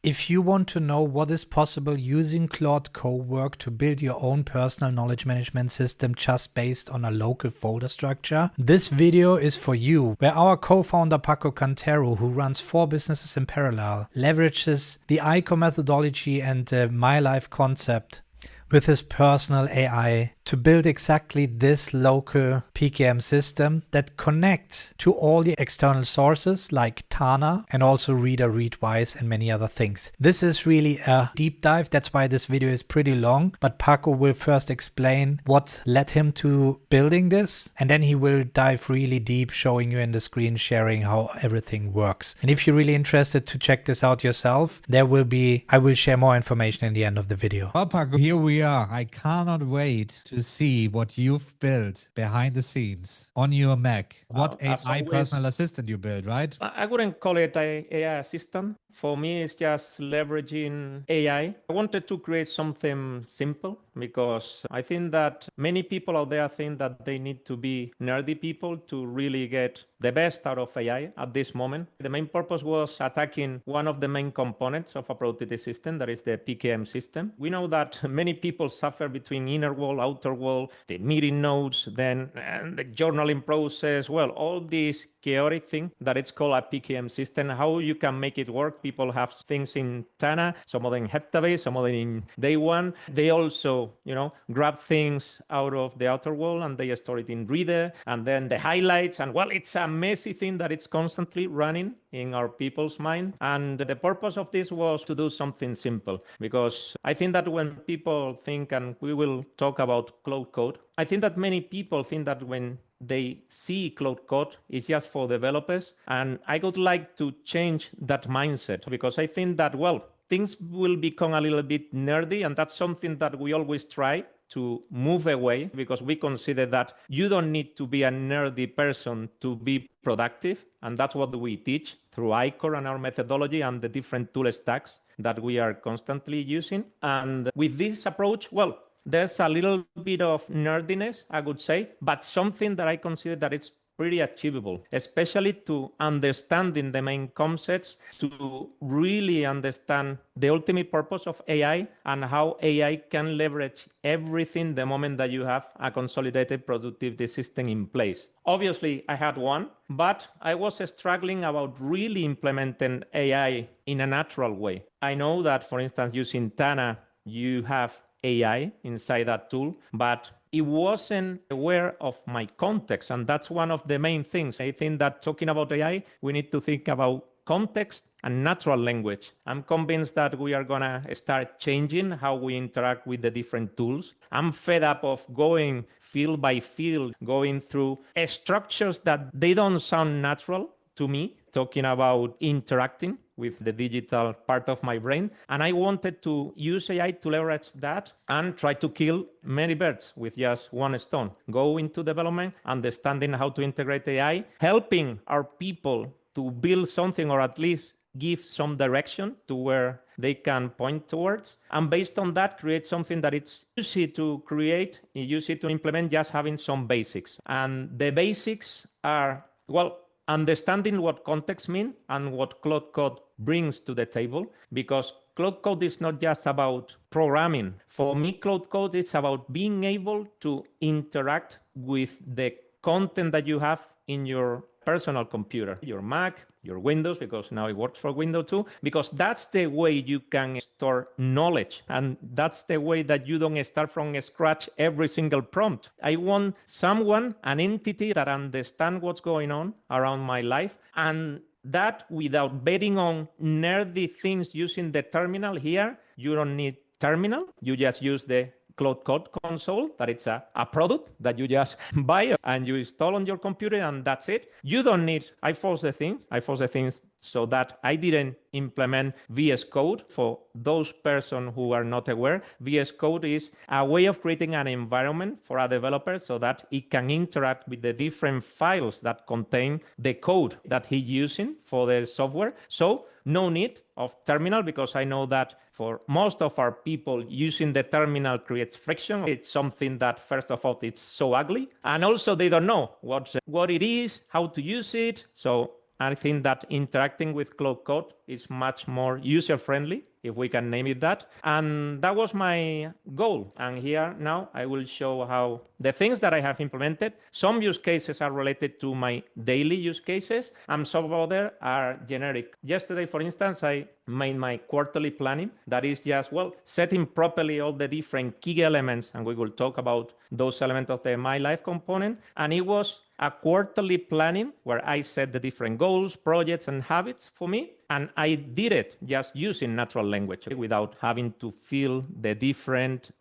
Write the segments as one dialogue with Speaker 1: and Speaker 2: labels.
Speaker 1: If you want to know what is possible using Claude Code to build your own personal knowledge management system just based on a local folder structure, this video is for you, where our co-founder Paco, who runs 4 businesses in parallel, leverages the ICOR methodology and the My Life concept with his personal AI to build exactly this local PKM system that connects to all the external sources like Tana and also Readwise and many other things. This is really a deep dive. That's why this video is pretty long, but Paco will first explain what led him to building this, and then he will dive really deep, showing you in the screen sharing how everything works. And if you're really interested to check this out yourself, I will share more information in the end of the video.
Speaker 2: Well, Paco, here we are. I cannot wait to see what you've built behind the scenes on your Mac. What AI personal assistant you built, right?
Speaker 3: I wouldn't call it an AI assistant. For me, it's just leveraging AI. I wanted to create something simple because I think that many people out there think that they need to be nerdy people to really get the best out of AI at this moment. The main purpose was attacking one of the main components of a productivity system, that is the PKM system. We know that many people suffer between inner wall, outer wall, the meeting notes, then and the journaling process, well, all these chaotic thing that it's called a PKM system, how you can make it work. People have things in Tana, some of them in Heptabase, some of them in Day One. They also, grab things out of the outer wall and they store it in Reader, and then the highlights. And well, it's a messy thing that it's constantly running in our people's mind. And the purpose of this was to do something simple, because I think that when people think, and we will talk about Claude Code, I think that many people think that when they see Claude Code, it's just for developers. And I would like to change that mindset, because I think that, well, things will become a little bit nerdy, and that's something that we always try to move away, because we consider that you don't need to be a nerdy person to be productive. And that's what we teach through ICOR and our methodology and the different tool stacks that we are constantly using. And with this approach, well, there's a little bit of nerdiness, I would say, but something that I consider that it's pretty achievable, especially to understanding the main concepts, to really understand the ultimate purpose of AI and how AI can leverage everything the moment that you have a consolidated productivity system in place. Obviously, I had one, but I was struggling about really implementing AI in a natural way. I know that, for instance, using Tana, you have AI inside that tool, but it wasn't aware of my context. And that's one of the main things. I think that talking about AI, we need to think about context and natural language. I'm convinced that we are going to start changing how we interact with the different tools. I'm fed up of going field by field, going through structures that they don't sound natural to me, talking about interacting with the digital part of my brain. And I wanted to use AI to leverage that and try to kill many birds with just one stone. Go into development, understanding how to integrate AI, helping our people to build something, or at least give some direction to where they can point towards. And based on that, create something that it's easy to create, easy to implement, just having some basics. And the basics are, well, understanding what context means and what Claude Code brings to the table, because Claude Code is not just about programming. For me, Claude Code is about being able to interact with the content that you have in your personal computer, your Mac, your Windows, because now it works for Windows too, because that's the way you can store knowledge. And that's the way that you don't start from scratch every single prompt. I want someone, an entity that understands what's going on around my life, and that without betting on nerdy things using the terminal here. You don't need terminal. You just use the Claude Code console, that it's a product that you just buy and you install on your computer, and that's it. You don't need, I force the things so that I didn't implement VS Code. For those persons who are not aware, VS Code is a way of creating an environment for a developer so that it can interact with the different files that contain the code that he's using for the software. So no need of terminal, because I know that for most of our people, using the terminal creates friction. It's something that, first of all, it's so ugly. And also they don't know what it is, how to use it. So I think that interacting with Claude Code is much more user-friendly, if we can name it that. And that was my goal. And here now I will show how the things that I have implemented, some use cases are related to my daily use cases, and some other are generic. Yesterday, for instance, I made my quarterly planning. That is just, well, setting properly all the different key elements, and we will talk about those elements of the My Life component. And it was a quarterly planning where I set the different goals, projects, and habits for me. And I did it just using natural language without having to fill the different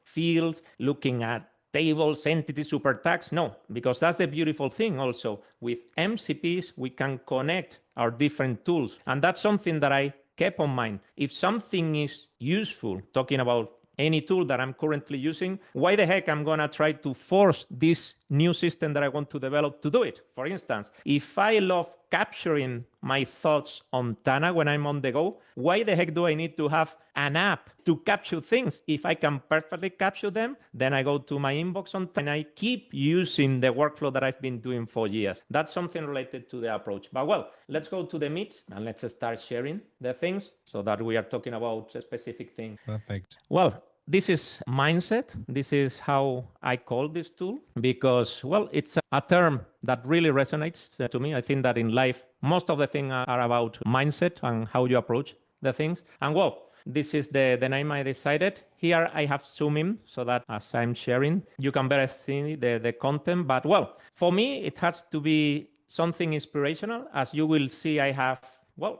Speaker 3: fields, looking at tables, entities, super tags. No, because that's the beautiful thing also. With MCPs, we can connect our different tools. And that's something that I kept on mind. If something is useful, talking about any tool that I'm currently using, why the heck I'm going to try to force this new system that I want to develop to do it? For instance, if I love capturing my thoughts on Tana when I'm on the go, why the heck do I need to have an app to capture things? If I can perfectly capture them, then I go to my inbox on Tana and I keep using the workflow that I've been doing for years. That's something related to the approach. But well, let's go to the meat and let's start sharing the things so that we are talking about a specific thing.
Speaker 2: Perfect.
Speaker 3: Well, this is mindset. This is how I call this tool because, well, it's a term that really resonates to me. I think that in life, most of the things are about mindset and how you approach the things. And well, this is the name I decided. Here I have zoom in so that as I'm sharing, you can better see the content. But well, for me, it has to be something inspirational. As you will see, I have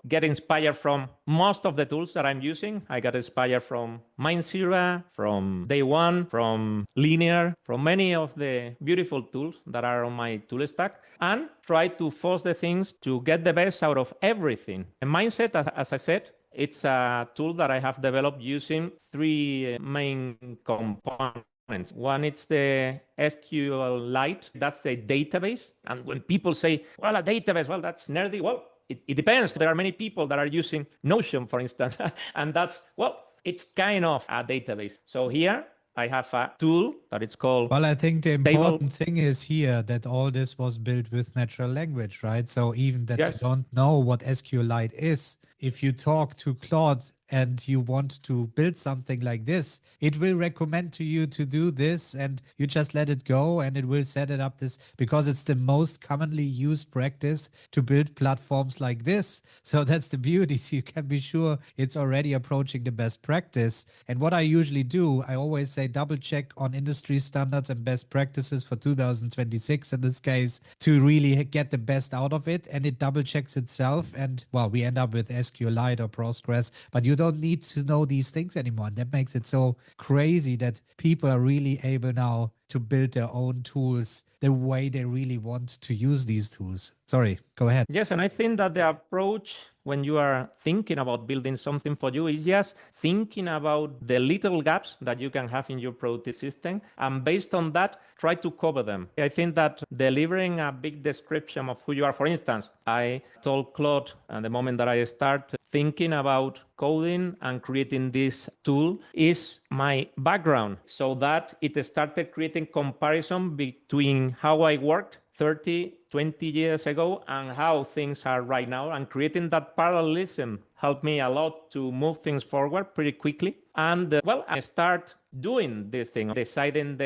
Speaker 3: get inspired from most of the tools that I'm using. I got inspired from MindZero, from Day One, from Linear, from many of the beautiful tools that are on my tool stack, and try to force the things to get the best out of everything. And Mindset, as I said, it's a tool that I have developed using three main components. One is the SQLite, that's the database. And when people say, well, a database, well, that's nerdy. Well, it depends. There are many people that are using Notion, for instance, and that's, well, it's kind of a database. So here I have a tool that it's called.
Speaker 2: Well, I think the important thing is here that all this was built with natural language, right? So even that you don't know what SQLite is, if you talk to Claude and you want to build something like this, it will recommend to you to do this and you just let it go and it will set it up this because it's the most commonly used practice to build platforms like this. So that's the beauty. So you can be sure it's already approaching the best practice. And what I usually do, I always say double check on industry standards and best practices for 2026 in this case to really get the best out of it. And it double checks itself. And well, we end up with SQLite or Postgres, but you don't need to know these things anymore. And that makes it so crazy that people are really able now to build their own tools the way they really want to use these tools. Sorry, go ahead.
Speaker 3: Yes, and I think that the approach when you are thinking about building something for you is just thinking about the little gaps that you can have in your productive system. And based on that, try to cover them. I think that delivering a big description of who you are, for instance, I told Claude at the moment that I start thinking about coding and creating this tool is my background, so that it started creating comparison between how I worked 30, 20 years ago and how things are right now. And creating that parallelism helped me a lot to move things forward pretty quickly. And I start doing this thing, deciding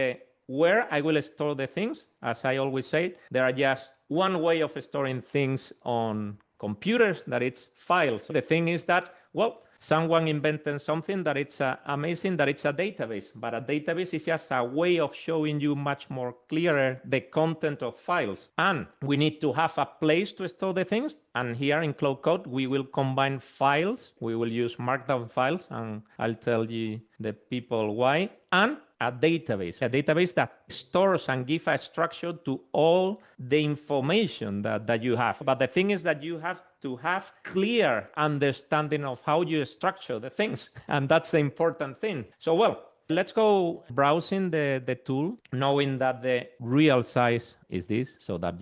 Speaker 3: where I will store the things. As I always say, there are just one way of storing things on computers, that it's files. The thing is that, someone invented something that it's amazing, that it's a database. But a database is just a way of showing you much more clearer the content of files. And we need to have a place to store the things. And here in Claude Code, we will combine files. We will use Markdown files, and I'll tell you the people why. And a database that stores and gives a structure to all the information that you have. But the thing is that you have to have clear understanding of how you structure the things. And that's the important thing. So, let's go browsing the tool, knowing that the real size is this, so that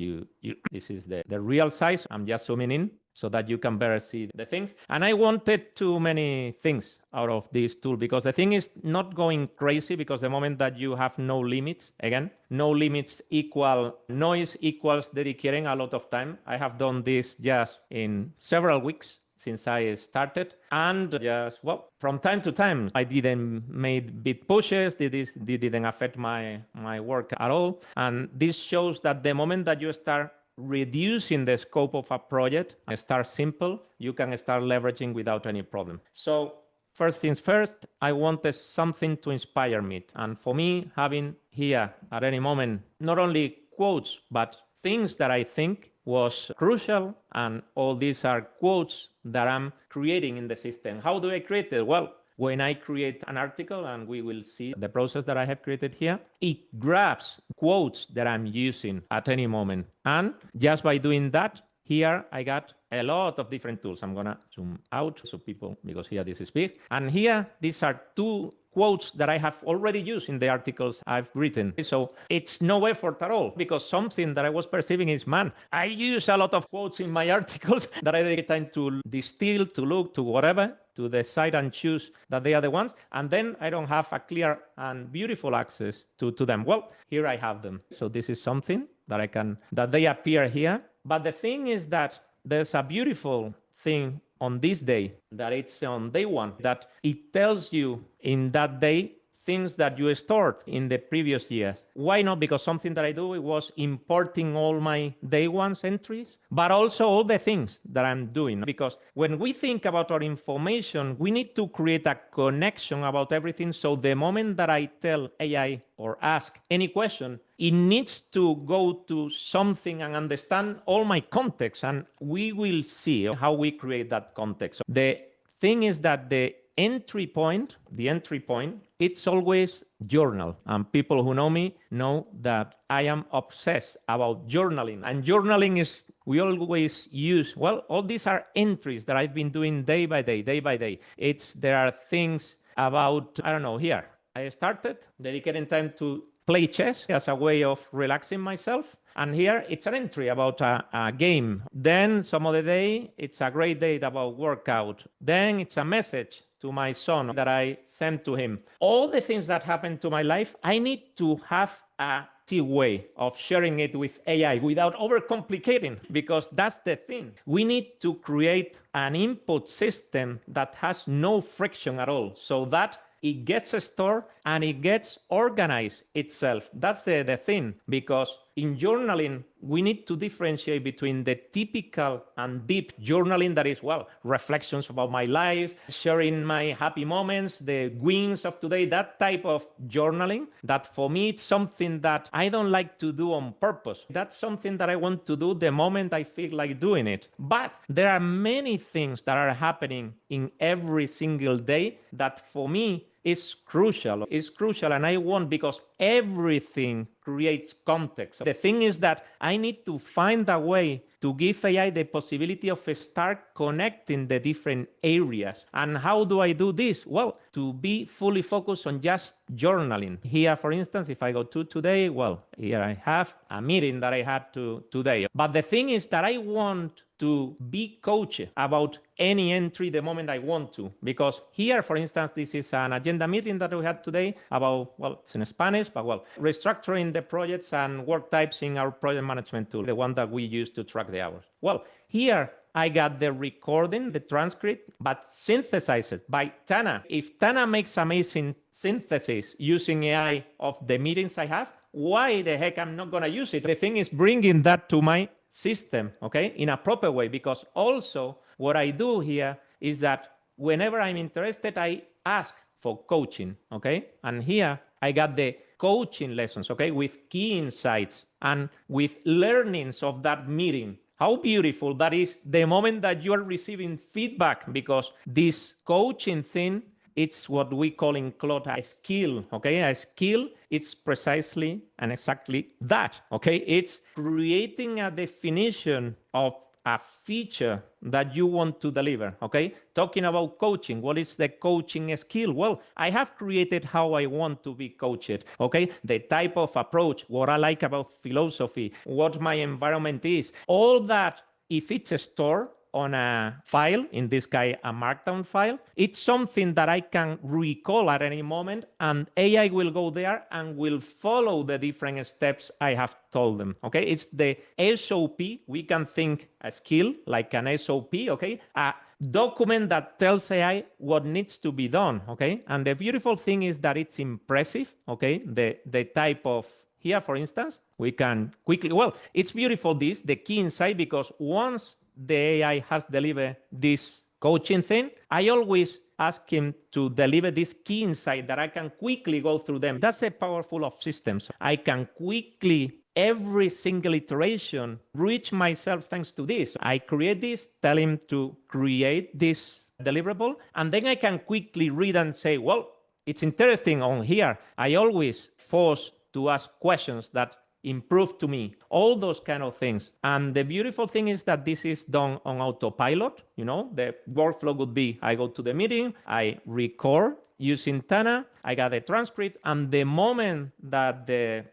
Speaker 3: this is the real size. I'm just zooming in. so that you can better see the things. And I wanted too many things out of this tool, because the thing is not going crazy, because the moment that you have no limits, again, no limits equal noise equals dedicating a lot of time. I have done this just in several weeks since I started, and just, well, from time to time, I didn't make big pushes. This didn't affect my work at all. And this shows that the moment that you start reducing the scope of a project and start simple, you can start leveraging without any problem. So first things first, I wanted something to inspire me. And for me, having here at any moment, not only quotes, but things that I think was crucial, and all these are quotes that I'm creating in the system. How do I create it? Well, when I create an article, and we will see the process that I have created here, it grabs quotes that I'm using at any moment. And just by doing that, here I got a lot of different tools. I'm gonna zoom out so people, because here this is big. And here, these are 2 quotes that I have already used in the articles I've written. So it's no effort at all, because something that I was perceiving is, man, I use a lot of quotes in my articles that I take time to distill, to look, to whatever, to decide and choose that they are the ones. And then I don't have a clear and beautiful access to them. Well, here I have them. So this is something that they appear here. But the thing is that there's a beautiful thing on this day, that it's on day 1, that it tells you in that day things that you stored in the previous years. Why not? Because something that I do, it was importing all my day 1's entries, but also all the things that I'm doing. Because when we think about our information, we need to create a connection about everything. So the moment that I tell AI or ask any question, it needs to go to something and understand all my context. And we will see how we create that context. The thing is that the entry point, it's always journal. And people who know me know that I am obsessed about journaling. And journaling is, we always use, well, all these are entries that I've been doing day by day. There are things about, I don't know, here. I started dedicating time to play chess as a way of relaxing myself. And here it's an entry about a game. Then some other day, it's a great day about workout. Then it's a message to my son that I sent to him. All the things that happen to my life, I need to have a way of sharing it with AI without overcomplicating, because that's the thing. We need to create an input system that has no friction at all, so that it gets stored and it gets organized itself. That's the thing, because in journaling, we need to differentiate between the typical and deep journaling that is, well, reflections about my life, sharing my happy moments, the wins of today, that type of journaling, that for me, it's something that I don't like to do on purpose. That's something that I want to do the moment I feel like doing it. But there are many things that are happening in every single day that for me is crucial. It's crucial, and I want, because everything creates context. The thing is that I need to find a way to give AI the possibility of start connecting the different areas. And how do I do this? Well, to be fully focused on just journaling. Here, for instance, if I go to today, well, here I have a meeting that I had today. But the thing is that I want to be coached about any entry the moment I want to. Because here, for instance, this is an agenda meeting that we had today about, well, it's in Spanish, but well, restructuring the projects and work types in our project management tool, the one that we use to track the hours. Well, here I got the recording, the transcript, but synthesized by Tana. If Tana makes amazing synthesis using AI of the meetings I have, why the heck I'm not going to use it? The thing is bringing that to my system, okay, in a proper way, because also what I do here is that whenever I'm interested, I ask for coaching, okay? And here I got the coaching lessons, okay, with key insights and with learnings of that meeting. How beautiful that is, the moment that you are receiving feedback, because this coaching thing, it's what we call in Claude a skill, okay? A skill, it's precisely and exactly that, okay? It's creating a definition of a feature that you want to deliver, okay? Talking about coaching, what is the coaching skill? Well, I have created how I want to be coached, okay? The type of approach, what I like about philosophy, what my environment is, all that, if it's stored, on a file, in this case, a markdown file, it's something that I can recall at any moment, and AI will go there and will follow the different steps I have told them. Okay, it's the SOP. We can think a skill like an SOP. Okay, a document that tells AI what needs to be done. Okay, and the beautiful thing is that it's impressive. Okay, the type of here, for instance, we can quickly, well, it's beautiful the key insight, because once the AI has delivered this coaching thing, I always ask him to deliver this key insight that I can quickly go through them. That's the powerful of systems. I can quickly, every single iteration, reach myself thanks to this. I create this, tell him to create this deliverable, and then I can quickly read and say, well, it's interesting on here. I always force to ask questions that improve to me, all those kind of things. And the beautiful thing is that this is done on autopilot. You know, the workflow would be, I go to the meeting, I record using Tana, I got a transcript, and the moment that the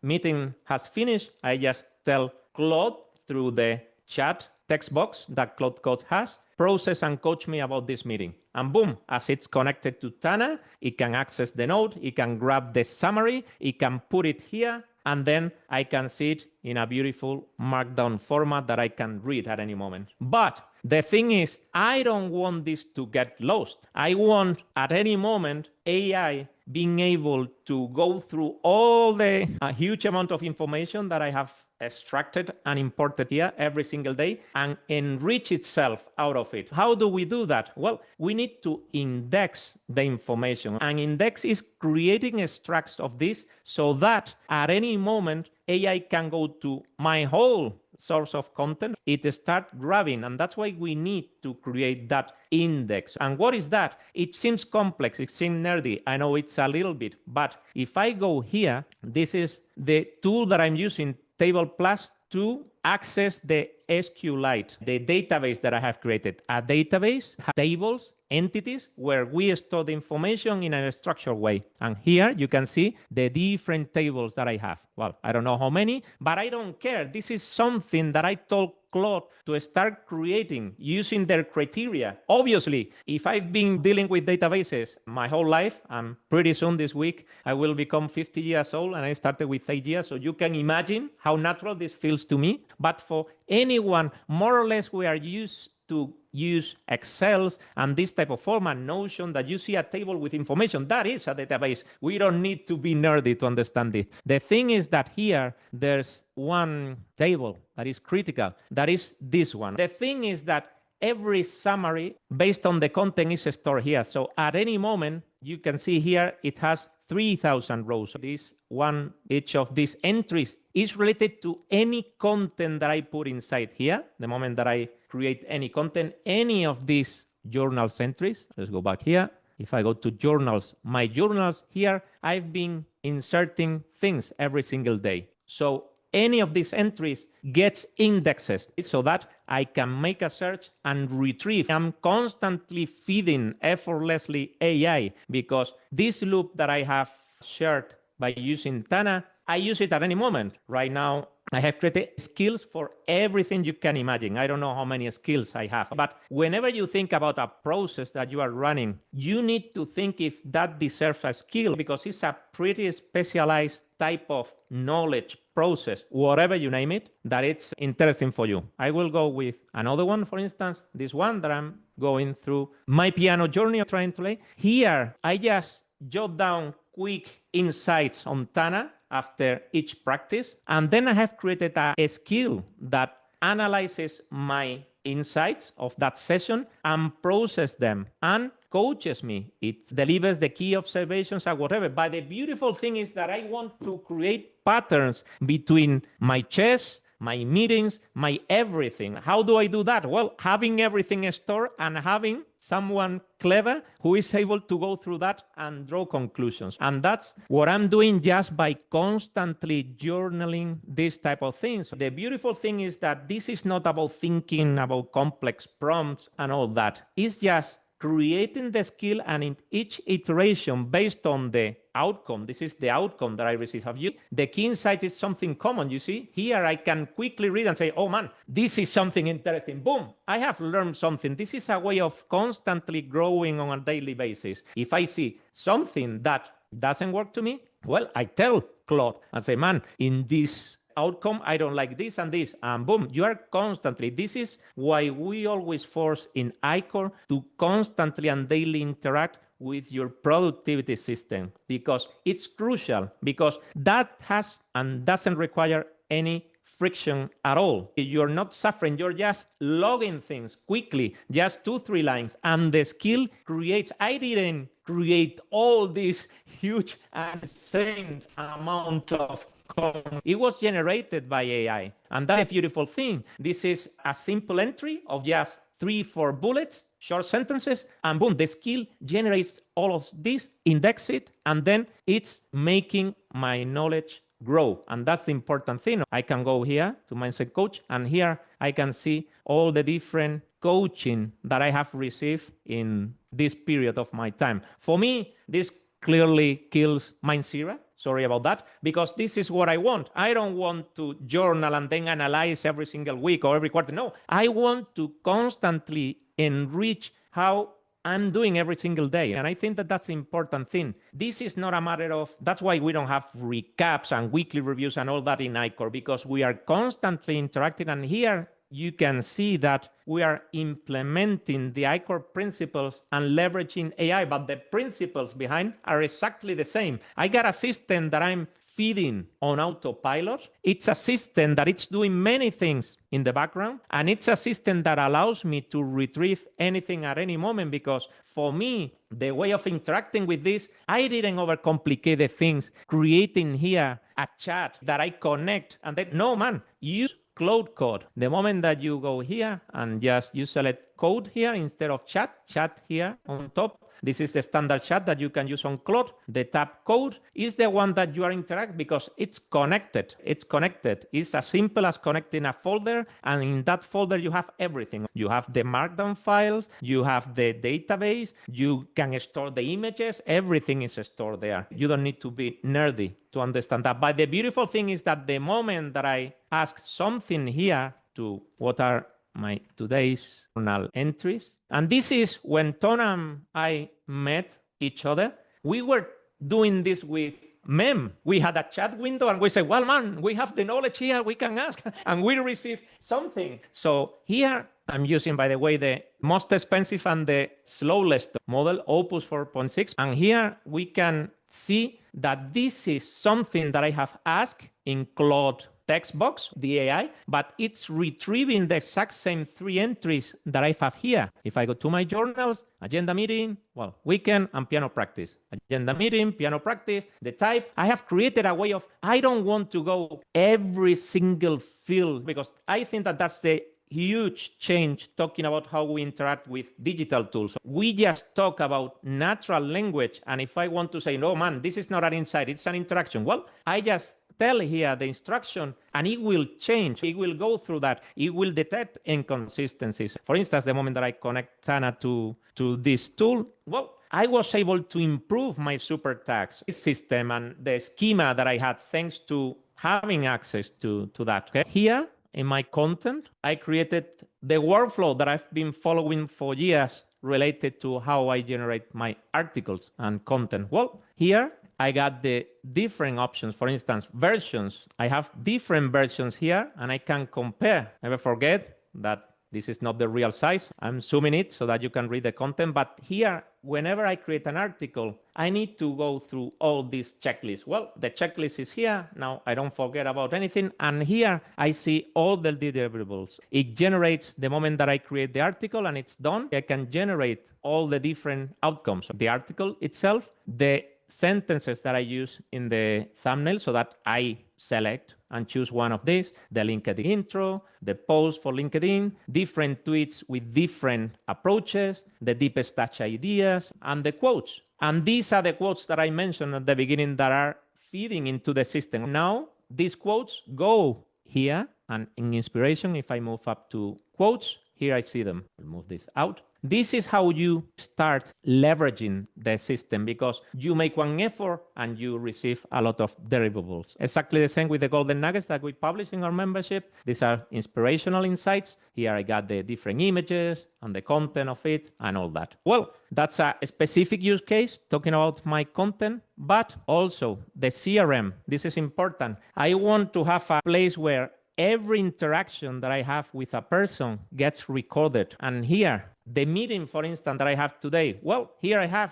Speaker 3: meeting has finished, I just tell Claude through the chat text box that Claude Code has, process and coach me about this meeting. And boom, as it's connected to Tana, it can access the node, it can grab the summary, it can put it here, and then I can see it in a beautiful markdown format that I can read at any moment. But the thing is, I don't want this to get lost. I want at any moment AI being able to go through all the huge amount of information that I have extracted and imported here every single day and enrich itself out of it. How do we do that? Well, we need to index the information. And index is creating extracts of this so that at any moment AI can go to my whole source of content, it start grabbing, and that's why we need to create that index. And what is that? It seems complex, it seems nerdy, I know it's a little bit, but if I go here, this is the tool that I'm using, Table Plus, to access the SQLite, the database that I have created. A database has tables, entities, where we store the information in a structured way. And here you can see the different tables that I have. Well, I don't know how many, but I don't care. This is something that I told Claude to start creating using their criteria. Obviously, if I've been dealing with databases my whole life, and pretty soon this week I will become 50 years old, and I started with 8 years, so you can imagine how natural this feels to me. But for anyone, more or less, we are used to use Excel and this type of format, Notion, that you see a table with information. That is a database. We don't need to be nerdy to understand it. The thing is that here, there's one table that is critical. That is this one. The thing is that every summary based on the content is stored here. So at any moment, you can see here, it has 3,000 rows. This one, each of these entries is related to any content that I put inside here. The moment that I create any content, any of these journals entries, let's go back here. If I go to journals, my journals here, I've been inserting things every single day. So any of these entries gets indexed so that I can make a search and retrieve. I'm constantly feeding effortlessly AI, because this loop that I have shared by using Tana, I use it at any moment. Right now, I have created skills for everything you can imagine. I don't know how many skills I have, but whenever you think about a process that you are running, you need to think if that deserves a skill, because it's a pretty specialized type of knowledge process, whatever you name it, that it's interesting for you. I will go with another one, for instance, this one that I'm going through my piano journey, trying to play. Here, I just jot down quick insights on Tana after each practice. And then I have created a skill that analyzes my insights of that session and processes them and coaches me. It delivers the key observations or whatever. But the beautiful thing is that I want to create patterns between my chess, my meetings, my everything. How do I do that? Well, having everything stored and having someone clever who is able to go through that and draw conclusions. And that's what I'm doing just by constantly journaling this type of things. The beautiful thing is that this is not about thinking about complex prompts and all that. It's just creating the skill, and in each iteration based on the outcome, this is the outcome that I receive. The key insight is something common, you see? Here I can quickly read and say, oh man, this is something interesting. Boom, I have learned something. This is a way of constantly growing on a daily basis. If I see something that doesn't work to me, well, I tell Claude and say, man, in this outcome, I don't like this and this, and boom, you are constantly. This is why we always force in ICOR to constantly and daily interact with your productivity system, because it's crucial, because that has and doesn't require any friction at all. You're not suffering, you're just logging things quickly, just 2-3 lines, and the skill creates. I didn't create all this huge and insane amount of code. It was generated by AI, and that's a beautiful thing. This is a simple entry of just 3-4 bullets, short sentences, and boom, the skill generates all of this, index it, and then it's making my knowledge grow. And that's the important thing. I can go here to Mindset Coach, and here I can see all the different coaching that I have received in this period of my time. For me, this clearly kills Mindset. Sorry about that, because this is what I want. I don't want to journal and then analyze every single week or every quarter. No, I want to constantly enrich how I'm doing every single day. And I think that that's the important thing. This is not a matter of, that's why we don't have recaps and weekly reviews and all that in ICOR, because we are constantly interacting. And here you can see that we are implementing the ICOR principles and leveraging AI, but the principles behind are exactly the same. I got a system that I'm feeding on autopilot. It's a system that it's doing many things in the background, and it's a system that allows me to retrieve anything at any moment, because for me, the way of interacting with this, I didn't overcomplicate the things, creating here a chat that I connect, and then, no man, use Claude Code. The moment that you go here and just you select code here instead of chat here on top. This is the standard chat that you can use on Claude. The tab code is the one that you are interacting, because it's connected. It's connected. It's as simple as connecting a folder, and in that folder you have everything. You have the markdown files, you have the database, you can store the images, everything is stored there. You don't need to be nerdy to understand that. But the beautiful thing is that the moment that I ask something here to what are my today's journal entries, and this is when Tana and I met each other. We were doing this with Mem. We had a chat window and we said, well, man, we have the knowledge here, we can ask, and we receive something. So here I'm using, by the way, the most expensive and the slowest model, Opus 4.6. And here we can see that this is something that I have asked in Claude text box, the AI, but it's retrieving the exact same 3 entries that I have here. If I go to my journals, agenda meeting, well, weekend and piano practice. Agenda meeting, piano practice, the type. I have created a way of, I don't want to go every single field, because I think that that's the huge change talking about how we interact with digital tools. We just talk about natural language. And if I want to say, no, man, this is not an insight, it's an interaction. Well, I just tell here the instruction and it will change. It will go through that. It will detect inconsistencies. For instance, the moment that I connect Tana to this tool, well, I was able to improve my super tags system and the schema that I had thanks to having access to that. Okay? Here in my content, I created the workflow that I've been following for years related to how I generate my articles and content. Well, here I got the different options. For instance, versions. I have different versions here and I can compare. Never forget that this is not the real size. I'm zooming it so that you can read the content. But here, whenever I create an article, I need to go through all these checklists. Well, the checklist is here. Now I don't forget about anything. And here I see all the deliverables. It generates the moment that I create the article and it's done. I can generate all the different outcomes of the article itself, the sentences that I use in the thumbnail so that I select and choose one of these, the LinkedIn intro, the post for LinkedIn, different tweets with different approaches, the deepest touch ideas, and the quotes. And these are the quotes that I mentioned at the beginning that are feeding into the system. Now, these quotes go here, and in inspiration, if I move up to quotes, here I see them. I'll move this out. This is how you start leveraging the system, because you make one effort and you receive a lot of deliverables. Exactly the same with the golden nuggets that we publish in our membership. These are inspirational insights. Here I got the different images and the content of it and all that. Well, that's a specific use case talking about my content, but also the CRM. This is important. I want to have a place where every interaction that I have with a person gets recorded. And here, the meeting, for instance, that I have today, well, here I have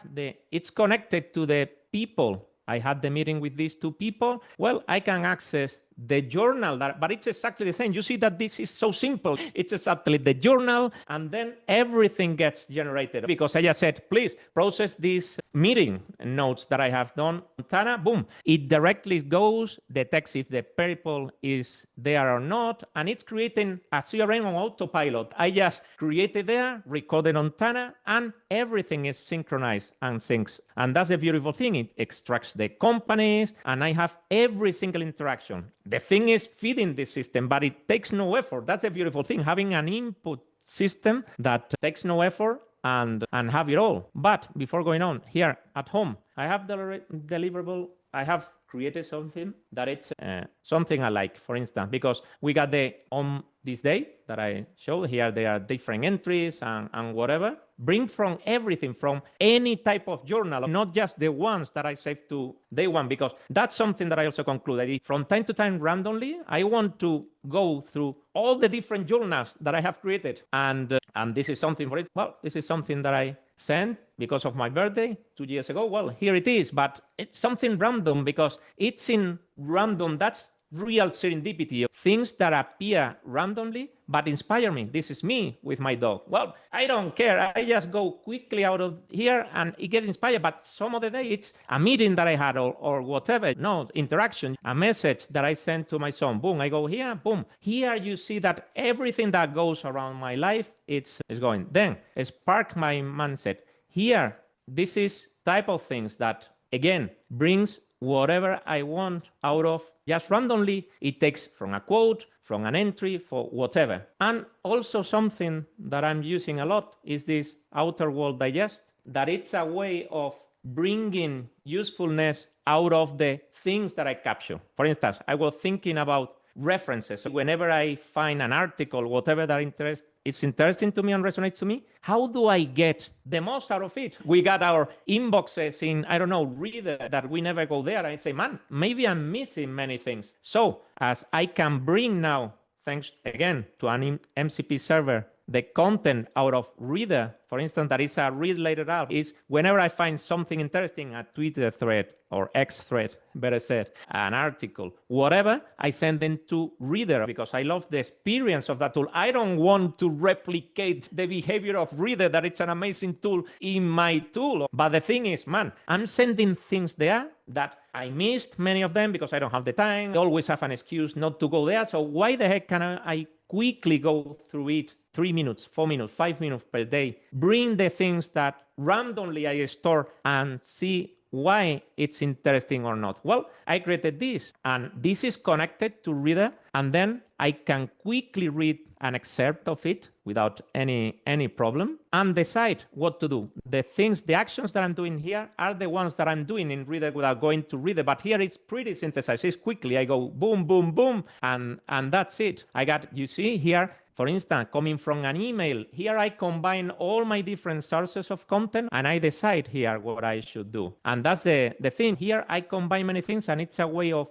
Speaker 3: it's connected to the people. I had the meeting with these two people. Well, I can access the journal, but it's exactly the same. You see that this is so simple. It's exactly the journal, and then everything gets generated. Because I just said, please process these meeting notes that I have done on Tana. Boom. It directly goes, detects if the people is there or not, and it's creating a CRM on autopilot. I just created there, recorded on Tana, and everything is synchronized and syncs. And that's the beautiful thing. It extracts the companies, and I have every single interaction. The thing is feeding this system, but it takes no effort. That's a beautiful thing, having an input system that takes no effort and have it all. But before going on, here at home, I have the deliverable. I have created something that it's something I like, for instance, because we got on this day that I showed here, there are different entries and whatever. Bring from everything, from any type of journal, not just the ones that I saved to day one, because that's something that I also concluded. From time to time, randomly, I want to go through all the different journals that I have created. And this is something for it. Well, this is something that I sent because of my birthday 2 years ago. Well, here it is, but it's something random because it's in random. That's real serendipity, things that appear randomly but inspire me. This is me with my dog. Well, I don't care. I just go quickly out of here and it gets inspired. But some of the day it's a meeting that I had or whatever. No, interaction, a message that I sent to my son. Boom, I go here, boom. Here you see that everything that goes around my life, it's going. Then spark my mindset. Here, this is type of things that, again, brings whatever I want out of just randomly. It takes from a quote, from an entry, for whatever. And also something that I'm using a lot is this outer world digest, that it's a way of bringing usefulness out of the things that I capture. For instance, I was thinking about references. Whenever I find an article, whatever that it's interesting to me and resonates to me, how do I get the most out of it? We got our inboxes in, I don't know, Reader, that we never go there. I say, man, maybe I'm missing many things. So as I can bring now, thanks again to an MCP server, the content out of Reader, for instance, that is a read-later app, is whenever I find something interesting, a Twitter thread or X thread, better said, an article, whatever, I send them to Reader because I love the experience of that tool. I don't want to replicate the behavior of Reader, that it's an amazing tool, in my tool. But the thing is, man, I'm sending things there that I missed many of them because I don't have the time. I always have an excuse not to go there. So why the heck can I quickly go through it 3 minutes, 4 minutes, 5 minutes per day, bring the things that randomly I store and see why it's interesting or not? Well, I created this, and this is connected to Reader, and then I can quickly read an excerpt of it without any problem and decide what to do. The actions that I'm doing here are the ones that I'm doing in Reader without going to Reader, but here it's pretty synthesized. It's quickly. I go boom, boom, boom, and that's it. You see here, for instance, coming from an email, here I combine all my different sources of content and I decide here what I should do. And that's the thing. Here I combine many things, and it's a way of,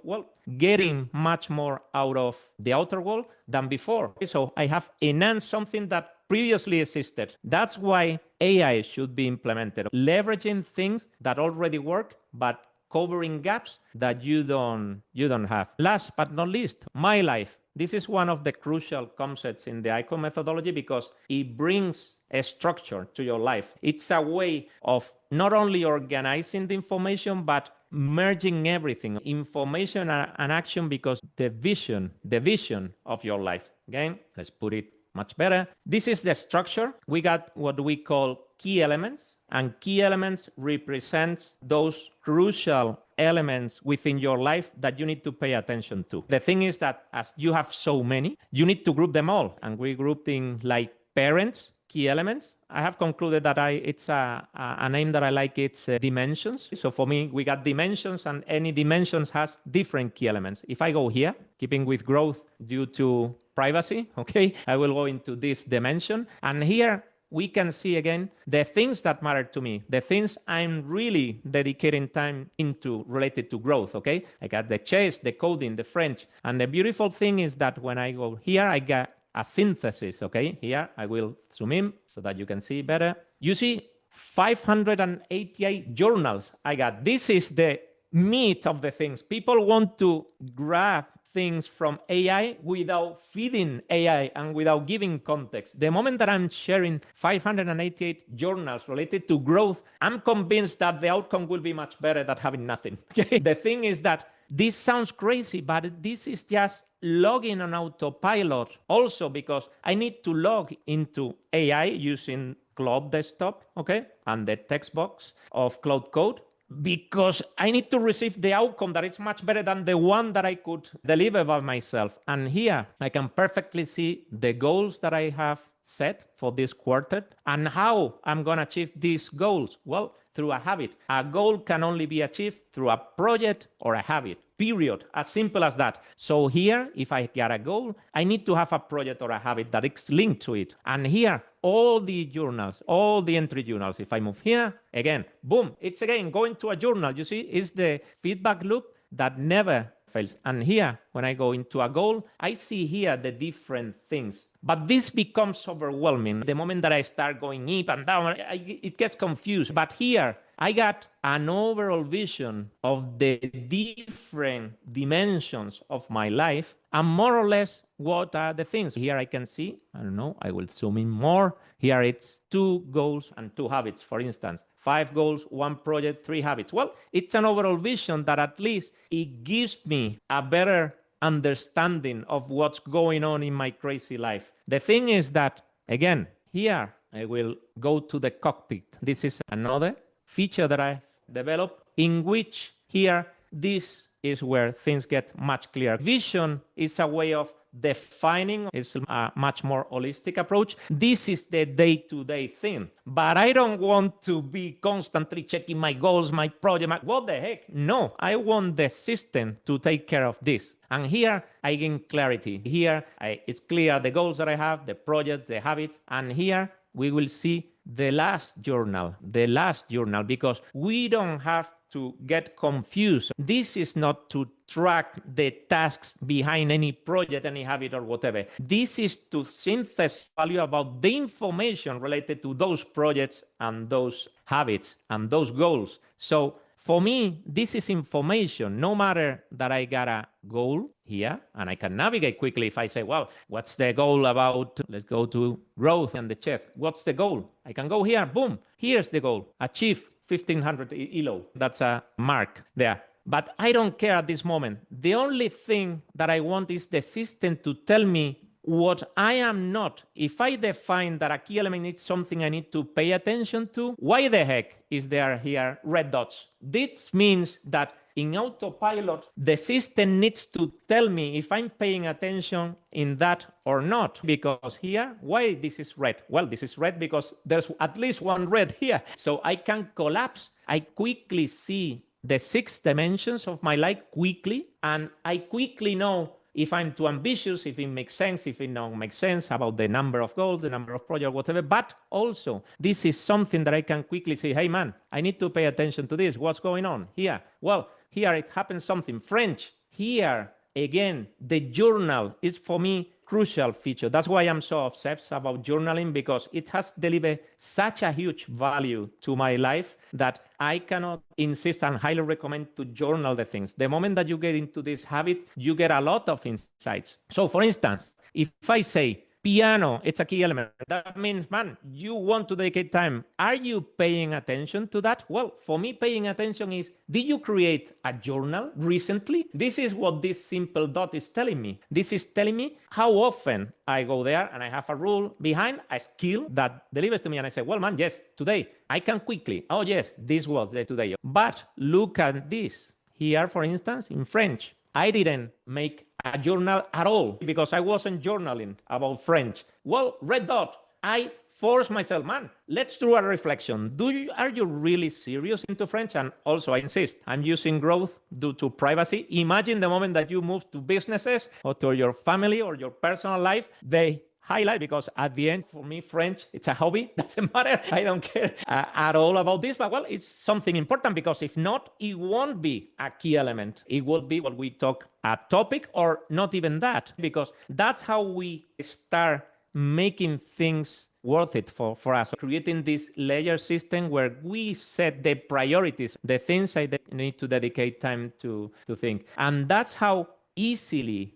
Speaker 3: getting much more out of the outer world than before. So I have enhanced something that previously existed. That's why AI should be implemented. Leveraging things that already work, but covering gaps that you don't have. Last but not least, my life. This is one of the crucial concepts in the ICOR methodology because it brings a structure to your life. It's a way of not only organizing the information, but merging everything, information and action, because the vision of your life. Again, let's put it much better. This is the structure. We got what we call key elements, and key elements represent those crucial elements within your life that you need to pay attention to. The thing is that as you have so many, you need to group them all. And we grouped in like parents, key elements. I have concluded that it's a name that I like. It's dimensions. So for me, we got dimensions, and any dimensions has different key elements. If I go here, keeping with growth due to privacy, okay, I will go into this dimension. And here we can see again the things that matter to me, the things I'm really dedicating time into related to growth, okay? I got the chess, the coding, the French. And the beautiful thing is that when I go here, I got a synthesis, okay? Here, I will zoom in so that you can see better. You see 588 journals I got. This is the meat of the things. People want to grab things from AI without feeding AI and without giving context. The moment that I'm sharing 588 journals related to growth, I'm convinced that the outcome will be much better than having nothing. The thing is that this sounds crazy, but this is just logging on autopilot also because I need to log into AI using Claude Desktop, okay, and the text box of Claude Code, because I need to receive the outcome that is much better than the one that I could deliver by myself. And here I can perfectly see the goals that I have set for this quarter and how I'm going to achieve these goals. Well, through a habit. A goal can only be achieved through a project or a habit, period. As simple as that. So here, if I get a goal, I need to have a project or a habit that is linked to it. And here, all the journals, all the entry journals, if I move here, again, boom, it's again going to a journal. You see, it's the feedback loop that never fails. And here, when I go into a goal, I see here the different things. But this becomes overwhelming. The moment that I start going up and down, it gets confused. But here, I got an overall vision of the different dimensions of my life and more or less what are the things. Here I can see, I don't know, I will zoom in more. Here it's 2 goals and 2 habits, for instance. 5 goals, 1 project, 3 habits. Well, it's an overall vision that at least it gives me a better understanding of what's going on in my crazy life. The thing is that, again, here I will go to the cockpit. This is another feature that I've developed in which here, this is where things get much clearer. Vision is a way of defining, it's a much more holistic approach. This is the day-to-day thing. But I don't want to be constantly checking my goals, my project, what the heck? No, I want the system to take care of this. And here I gain clarity. Here it's clear the goals that I have, the projects, the habits. And here we will see the last journal, because we don't have to get confused. This is not to track the tasks behind any project, any habit or whatever. This is to synthesize value about the information related to those projects and those habits and those goals. So for me, this is information. No matter that I got a goal here and I can navigate quickly if I say, well, what's the goal about, let's go to growth and the chef. What's the goal? I can go here, boom, here's the goal, achieve 1500 ELO. That's a mark there. But I don't care at this moment. The only thing that I want is the system to tell me what I am not. If I define that a key element is something I need to pay attention to, why the heck is there here red dots? This means that in autopilot, the system needs to tell me if I'm paying attention in that or not. Because here, why this is red? Well, this is red because there's at least one red here. So I can collapse. I quickly see the 6 dimensions of my life quickly, and I quickly know if I'm too ambitious, if it makes sense, if it don't make sense, about the number of goals, the number of projects, whatever. But also, this is something that I can quickly say, hey man, I need to pay attention to this. What's going on here? Well, here it happens something. French, here, again, the journal is for me crucial feature. That's why I'm so obsessed about journaling, because it has delivered such a huge value to my life that I cannot insist and highly recommend to journal the things. The moment that you get into this habit, you get a lot of insights. So for instance, if I say piano, it's a key element. That means, man, you want to dedicate time. Are you paying attention to that? Well, for me, paying attention is, did you create a journal recently? This is what this simple dot is telling me. This is telling me how often I go there and I have a rule behind a skill that delivers to me. And I say, well, man, yes, today I can quickly. Oh, yes, this was the today. But look at this. Here, for instance, in French, I didn't make a journal at all because I wasn't journaling about French. Well, red dot, I force myself, man, let's do a reflection. Are you really serious into French? And also, I insist, I'm using growth due to privacy. Imagine the moment that you move to businesses or to your family or your personal life, they highlight, because at the end, for me, French, it's a hobby. Doesn't matter. I don't care at all about this, but well, it's something important, because if not, it won't be a key element. It will be what we talk a topic, or not even that, because that's how we start making things worth it for us, creating this layer system where we set the priorities, the things I need to dedicate time to think. And that's how easily,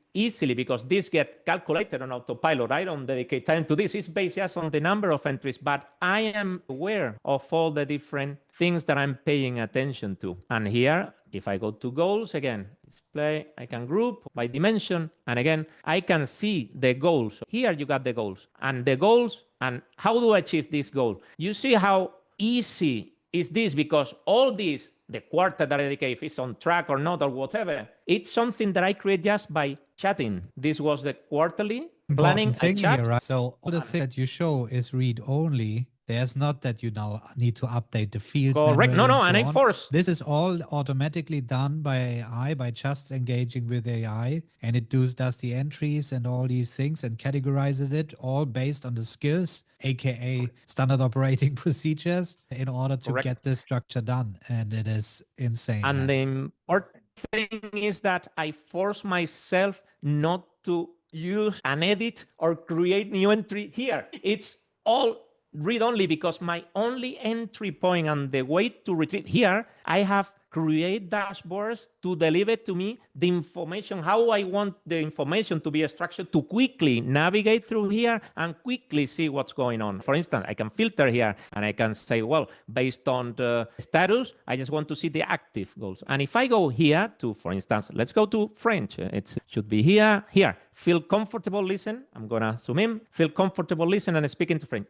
Speaker 3: because this get calculated on autopilot. I don't dedicate time to this. It's based just on the number of entries, but I am aware of all the different things that I'm paying attention to. And here, if I go to goals again, display, I can group by dimension, and again, I can see the goals. Here you got the goals, and how do I achieve this goal? You see how easy is this, because all these, the quarter that I dedicate, if it's on track or not or whatever, it's something that I create just by chatting. This was the quarterly planning
Speaker 2: thing
Speaker 3: chat.
Speaker 2: here, right? So all the thing that you show is read only. There's not that you now need to update the field.
Speaker 3: Correct. No, and I force.
Speaker 2: This is all automatically done by AI, by just engaging with AI, and it does the entries and all these things and categorizes it all based on the skills, aka standard operating procedures, in order to get this structure done. And it is insane.
Speaker 3: And the important thing is that I force myself not to use and edit or create new entry here. It's all read only, because my only entry point and the way to retrieve here, I have create dashboards to deliver to me the information, how I want the information to be structured, to quickly navigate through here and quickly see what's going on. For instance, I can filter here and I can say, well, based on the status, I just want to see the active goals. And if I go here to, for instance, let's go to French. It should be here. Feel comfortable, listen. I'm going to zoom in. Feel comfortable, listen, and speak into French.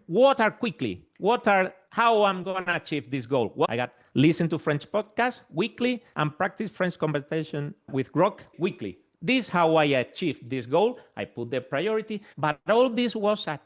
Speaker 3: How I'm going to achieve this goal? Well, I got listen to French podcasts weekly and practice French conversation with Grok weekly. This is how I achieved this goal. I put the priority, but all this was a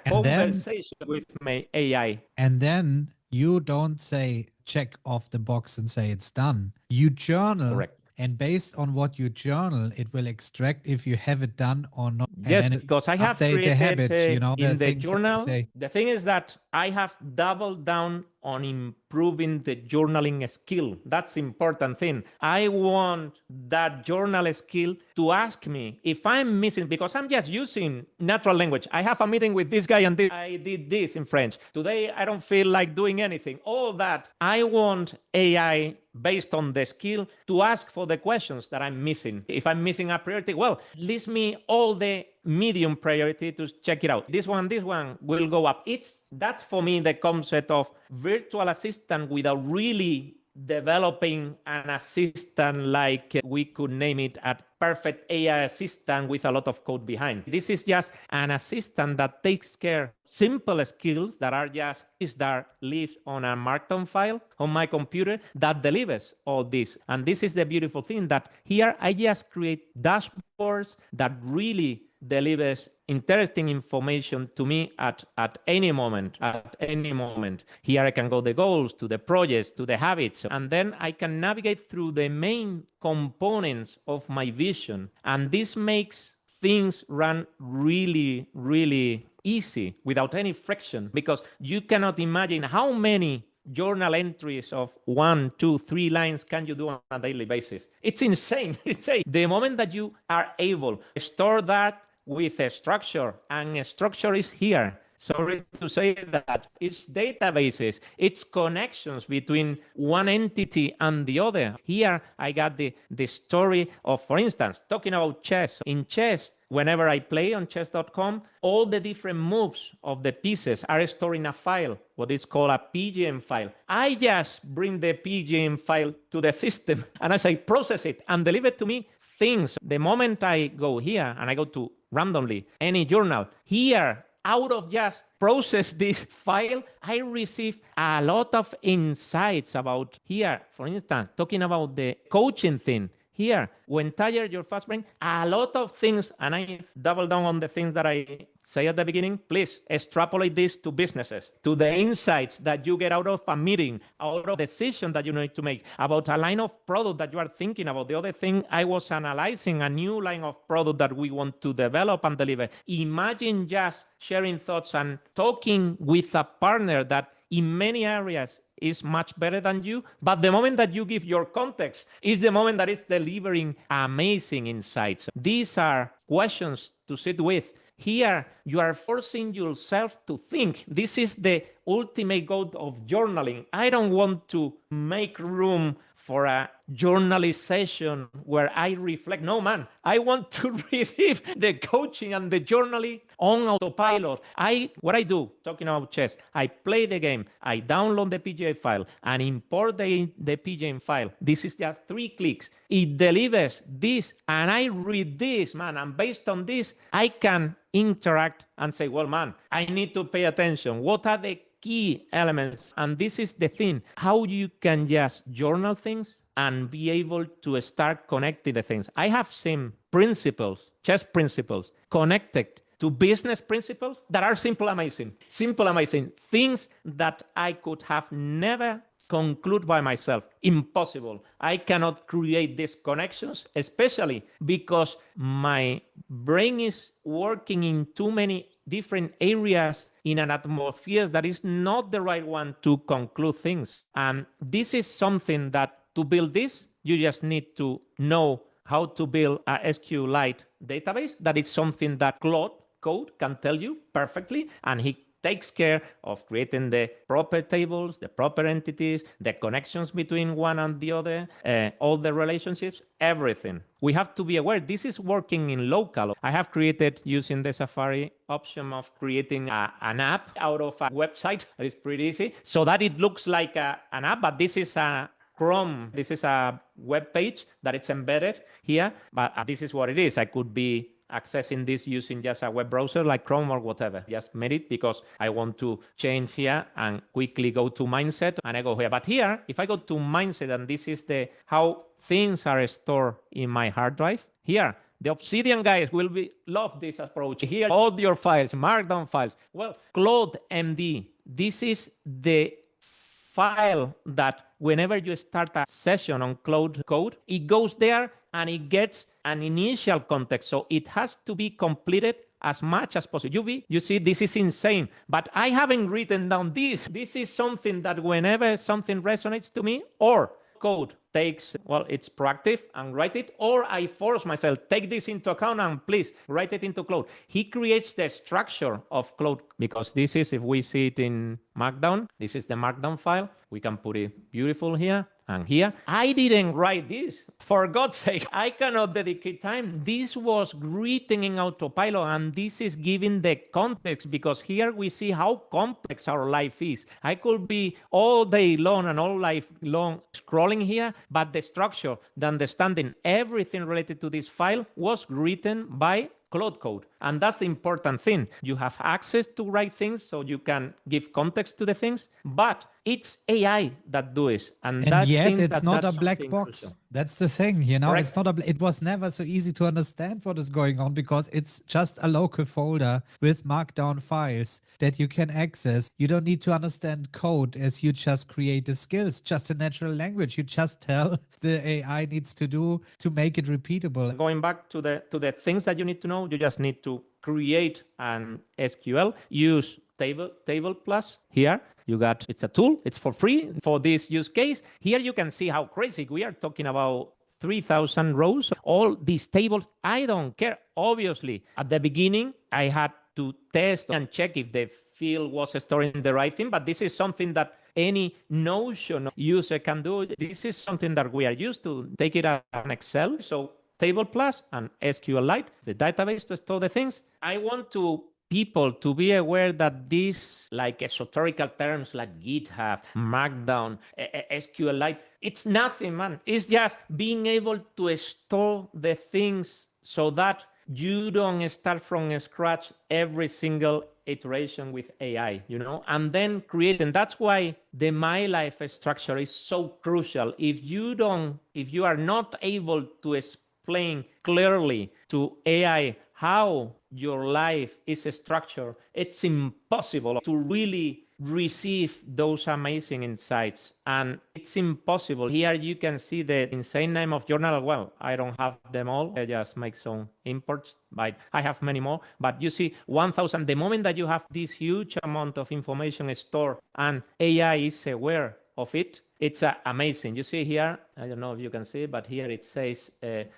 Speaker 3: conversation with my AI.
Speaker 2: And then you don't say check off the box and say it's done. You journal.
Speaker 3: Correct.
Speaker 2: And based on what you journal, it will extract if you have it done or not.
Speaker 3: Yes, because I have created
Speaker 2: the habits,
Speaker 3: in the journal.
Speaker 2: The
Speaker 3: thing is that I have doubled down on improving the journaling skill. That's the important thing. I want that journal skill to ask me if I'm missing, because I'm just using natural language. I have a meeting with this guy and I did this in French. Today, I don't feel like doing anything. All that. I want AI based on the skill to ask for the questions that I'm missing. If I'm missing a priority, well, list me all the medium priority to check it out. This one will go up. That's for me the concept of virtual assistant without really developing an assistant like we could name it a perfect AI assistant with a lot of code behind. This is just an assistant that takes care simple skills that are just that lives on a markdown file on my computer that delivers all this. And this is the beautiful thing, that here I just create dashboards that really delivers interesting information to me at any moment. Here I can go the goals, to the projects, to the habits, and then I can navigate through the main components of my vision. And this makes things run really, really easy without any friction, because you cannot imagine how many journal entries of 1, 2, 3 lines can you do on a daily basis. It's insane. The moment that you are able to store that with a structure, and a structure is here. Sorry to say that. It's databases. It's connections between one entity and the other. Here, I got the story of, for instance, talking about chess. In chess, whenever I play on chess.com, all the different moves of the pieces are stored in a file, what is called a PGM file. I just bring the PGM file to the system, and I say, process it and deliver to me things. The moment I go here and I go to randomly any journal, here, out of just process this file, I receive a lot of insights about here. For instance, talking about the coaching thing. Here, when tired, your fast brain, a lot of things, and I double down on the things that I say at the beginning, please extrapolate this to businesses, to the insights that you get out of a meeting, out of a decision that you need to make, about a line of product that you are thinking about. The other thing, I was analyzing a new line of product that we want to develop and deliver. Imagine just sharing thoughts and talking with a partner that in many areas is much better than you, but the moment that you give your context is the moment that it's delivering amazing insights. These are questions to sit with. Here, you are forcing yourself to think. This is the ultimate goal of journaling. I don't want to make room for a journaling session where I reflect. No, man, I want to receive the coaching and the journaling on autopilot. What I do, talking about chess, I play the game, I download the PGA file and import the PGA file. This is just 3 clicks. It delivers this and I read this, man, and based on this, I can interact and say, well, man, I need to pay attention. What are the key elements? And this is the thing, how you can just journal things and be able to start connecting the things. I have seen principles, chess principles, connected to business principles that are simple, amazing, things that I could have never conclude by myself. Impossible. I cannot create these connections, especially because my brain is working in too many different areas in an atmosphere that is not the right one to conclude things. And this is something that to build this, you just need to know how to build a SQLite database. That is something that Claude Code can tell you perfectly, and he takes care of creating the proper tables, the proper entities, the connections between one and the other, all the relationships, everything. We have to be aware this is working in local. I have created, using the Safari option of creating an app out of a website. It's pretty easy. So that it looks like an app, but this is a Chrome. This is a web page that it's embedded here, but this is what it is. I could be accessing this using just a web browser like Chrome or whatever. Just made it because I want to change here and quickly go to mindset and I go here. But here, if I go to mindset, and this is how things are stored in my hard drive, here, the Obsidian guys will love this approach. Here, all your files, markdown files. Well, CLAUDE.md, this is the file that whenever you start a session on Claude Code, it goes there and it gets an initial context. So it has to be completed as much as possible. You see, this is insane, but I haven't written down this. This is something that whenever something resonates to me, or Code takes, well, it's proactive and write it, or I force myself, take this into account and please write it into Claude. He creates the structure of Claude, because this is, if we see it in Markdown, this is the Markdown file. We can put it beautiful here and here. I didn't write this. For God's sake, I cannot dedicate time. This was written in autopilot, and this is giving the context, because here we see how complex our life is. I could be all day long and all life long scrolling here, but the structure, the understanding, everything related to this file was written by Claude Code. And that's the important thing. You have access to write things so you can give context to the things, but it's AI that do it.
Speaker 2: And yet it's not a black box. Crucial. That's the thing, you know. Correct. It's not it was never so easy to understand what is going on, because it's just a local folder with markdown files that you can access. You don't need to understand code, as you just create the skills, just a natural language. You just tell the AI needs to do to make it repeatable.
Speaker 3: Going back to the things that you need to know, you just need to create an SQL, use table plus here. You got, it's a tool, it's for free for this use case. Here you can see how crazy we are talking about. 3,000 rows, all these tables. I don't care. Obviously, at the beginning, I had to test and check if the field was storing the right thing, but this is something that any Notion user can do. This is something that we are used to. Take it as an Excel. So Table Plus and SQLite, the database to store the things. I want people to be aware that these like esoterical terms like GitHub, Markdown, SQLite, it's nothing, man. It's just being able to store the things so that you don't start from scratch every single iteration with AI, you know, and then create. And that's why the My Life structure is so crucial. If you are not able to explain clearly to AI how your life is structured, it's impossible to really receive those amazing insights. And it's impossible. Here you can see the insane name of journal. Well, I don't have them all. I just make some imports, but I have many more. But you see 1,000, the moment that you have this huge amount of information stored and AI is aware of it, it's amazing. You see here, I don't know if you can see, but here it says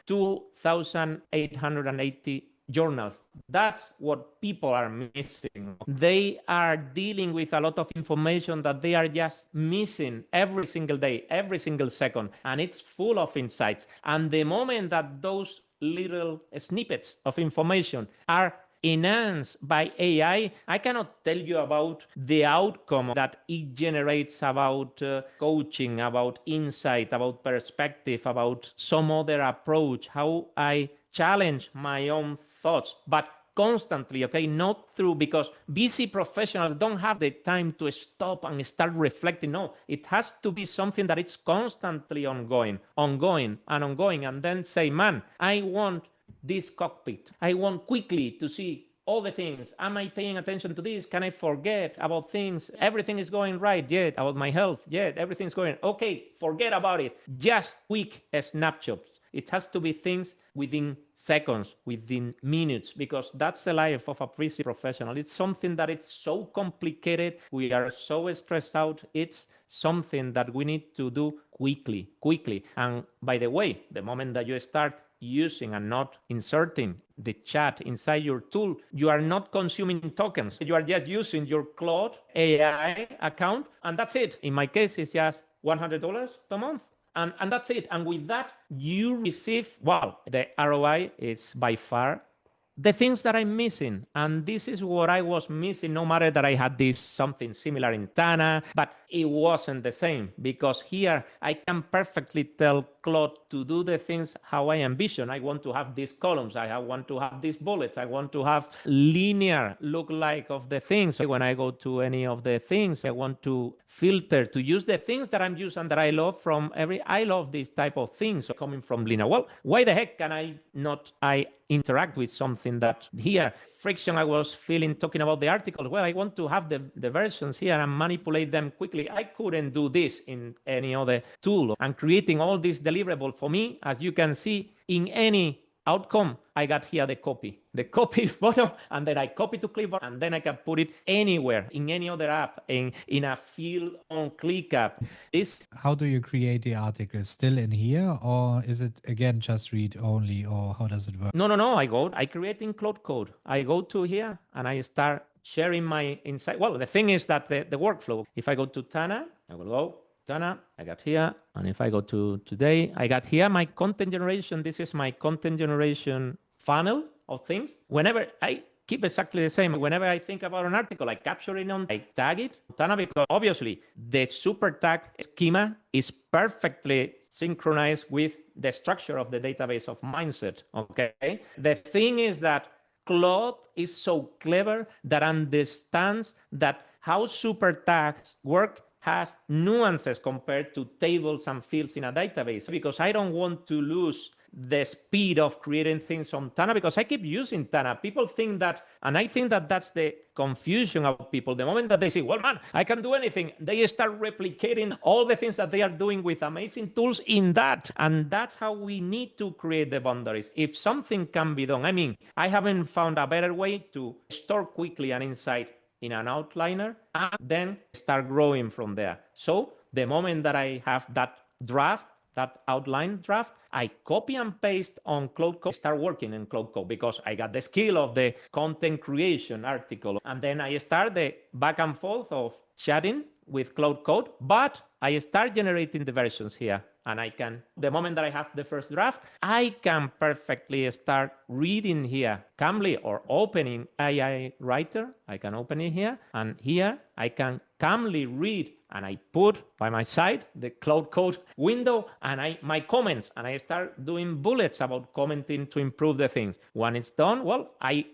Speaker 3: 2,880 journals. That's what people are missing. They are dealing with a lot of information that they are just missing every single day, every single second, and it's full of insights. And the moment that those little snippets of information are enhanced by AI, I cannot tell you about the outcome that it generates about coaching, about insight, about perspective, about some other approach, how I challenge my own thoughts, but constantly, okay, not through, because busy professionals don't have the time to stop and start reflecting. No, it has to be something that it's constantly ongoing, and then say, man, I want this cockpit. I want quickly to see all the things. Am I paying attention to this? Can I forget about things? Everything is going right yet. About my health yet. Everything's going okay. Forget about it. Just quick snapshots. It has to be things within seconds, within minutes, because that's the life of a busy professional. It's something that it's so complicated. We are so stressed out. It's something that we need to do quickly. And by the way, the moment that you start using and not inserting the chat inside your tool, you are not consuming tokens. You are just using your Claude AI account, and that's it. In my case, it's just $100 per month. And that's it. And with that, you receive, well, the ROI is by far the things that I'm missing. And this is what I was missing, no matter that I had this something similar in Tana, but it wasn't the same, because here I can perfectly tell Claude to do the things how I envision. I want to have these columns. I want to have these bullets. I want to have linear look like of the things. When I go to any of the things, I want to filter, to use the things that I'm using that I love from I love this type of things coming from linear. Well, why the heck can I interact with something that here, friction I was feeling talking about the article? Well, I want to have the versions here and manipulate them quickly. I couldn't do this in any other tool. And creating all this deliverable for me, as you can see, in any outcome, I got here the copy bottom, and then I copy to clipboard, and then I can put it anywhere in any other app, in a field on click app.
Speaker 2: How do you create the article? Still in here, or is it again just read only, or how does it work?
Speaker 3: No. I create in Claude Code. I go to here and I start sharing my insight. Well, the thing is that the workflow, if I go to Tana, I will go Tana, I got here. And if I go to today, I got here my content generation. This is my content generation funnel of things. Whenever I keep exactly the same. Whenever I think about an article, I capture it I tag it. Tana, because obviously the super tag schema is perfectly synchronized with the structure of the database of mindset. Okay. The thing is that Claude is so clever that understands that how super tags work has nuances compared to tables and fields in a database, because I don't want to lose the speed of creating things on Tana, because I keep using Tana. People think that, and I think that that's the confusion of people. The moment that they say, well, man, I can do anything, they start replicating all the things that they are doing with amazing tools in that. And that's how we need to create the boundaries. If something can be done, I mean, I haven't found a better way to store quickly an insight in an outliner and then start growing from there. So the moment that I have that draft, that outline draft, I copy and paste on Claude Code, start working in Claude Code, because I got the skill of the content creation article. And then I start the back and forth of chatting with Claude Code, but I start generating the versions here. And I can, the moment that I have the first draft, I can perfectly start reading here calmly, or opening AI Writer. I can open it here, and here I can calmly read, and I put by my side the Claude Code window and my comments, and I start doing bullets about commenting to improve the things. When it's done, well, I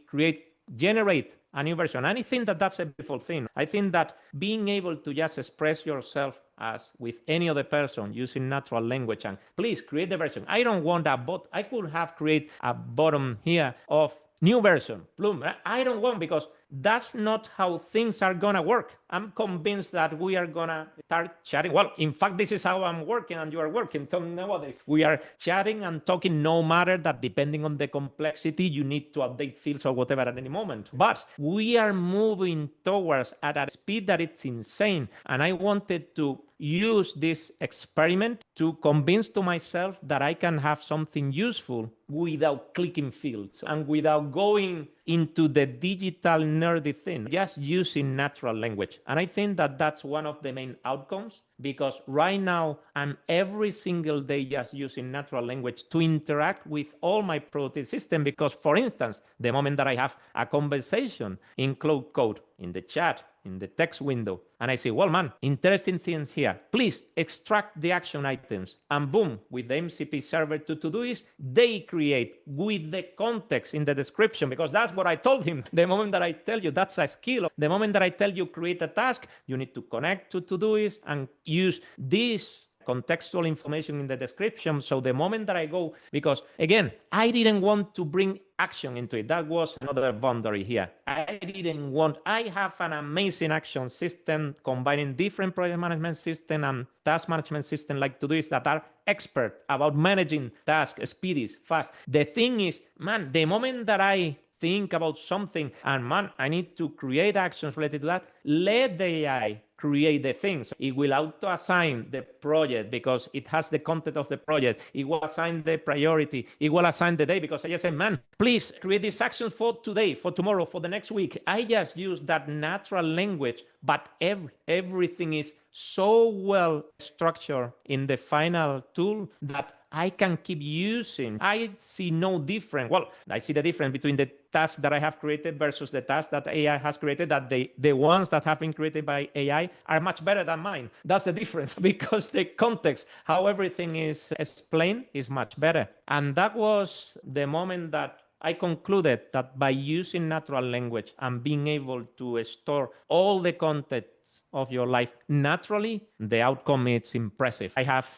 Speaker 3: generate a new version. And I think that that's a beautiful thing. I think that being able to just express yourself as with any other person using natural language, and please create the version. I don't want a bot. I could have created a bottom here of new version, boom. I don't want, because that's not how things are gonna work. I'm convinced that we are gonna start chatting. Well, in fact, this is how I'm working and you are working nowadays. We are chatting and talking, no matter that depending on the complexity, you need to update fields or whatever at any moment. But we are moving towards at a speed that it's insane. And I wanted to use this experiment to convince to myself that I can have something useful without clicking fields and without going into the digital nerdy thing, just using natural language. And I think that that's one of the main outcomes, because right now I'm every single day just using natural language to interact with all my productive system. Because, for instance, the moment that I have a conversation in Claude Code, in the chat, in the text window, and I say, well, man, interesting things here. Please extract the action items. And boom, with the MCP server to Todoist, they create with the context in the description, because that's what I told him. The moment that I tell you that's a skill, the moment that I tell you create a task, you need to connect to Todoist and use this contextual information in the description. So the moment that I go, because again, I didn't want to bring action into it. That was another boundary here. I have an amazing action system combining different project management system and task management system like Todoist that are expert about managing tasks, speedy, fast. The thing is, man, the moment that I think about something and man, I need to create actions related to that, let the AI create the things. It will auto-assign the project because it has the content of the project. It will assign the priority. It will assign the day, because I just said, man, please create these actions for today, for tomorrow, for the next week. I just use that natural language, but everything is so well structured in the final tool that I can keep using. I see no difference. Well, I see the difference between the tasks that I have created versus the tasks that AI has created, that the ones that have been created by AI are much better than mine. That's the difference, because the context, how everything is explained, is much better. And that was the moment that I concluded that by using natural language and being able to store all the content of your life naturally, the outcome is impressive. I have,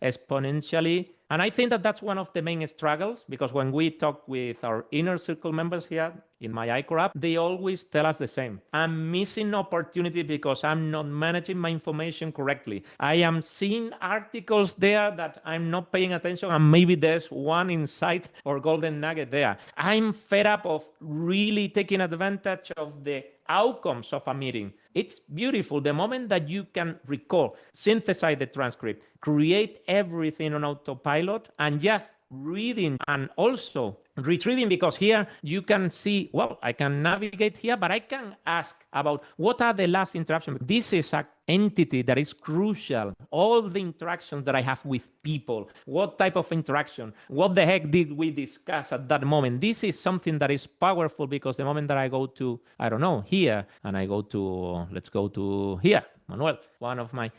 Speaker 3: exponentially. And I think that that's one of the main struggles, because when we talk with our inner circle members here in my ICOR app, they always tell us the same. I'm missing opportunity because I'm not managing my information correctly. I am seeing articles there that I'm not paying attention, and maybe there's one insight or golden nugget there. I'm fed up of really taking advantage of the outcomes of a meeting. It's beautiful. The moment that you can recall, synthesize the transcript, create everything on autopilot, and just reading and also retrieving, because here you can see, I can navigate here, but I can ask about what are the last interactions. This is an entity that is crucial. All the interactions that I have with people, what type of interaction, what the heck did we discuss at that moment? This is something that is powerful, because the moment that I go to, here, and I go to, let's go to here, Manuel,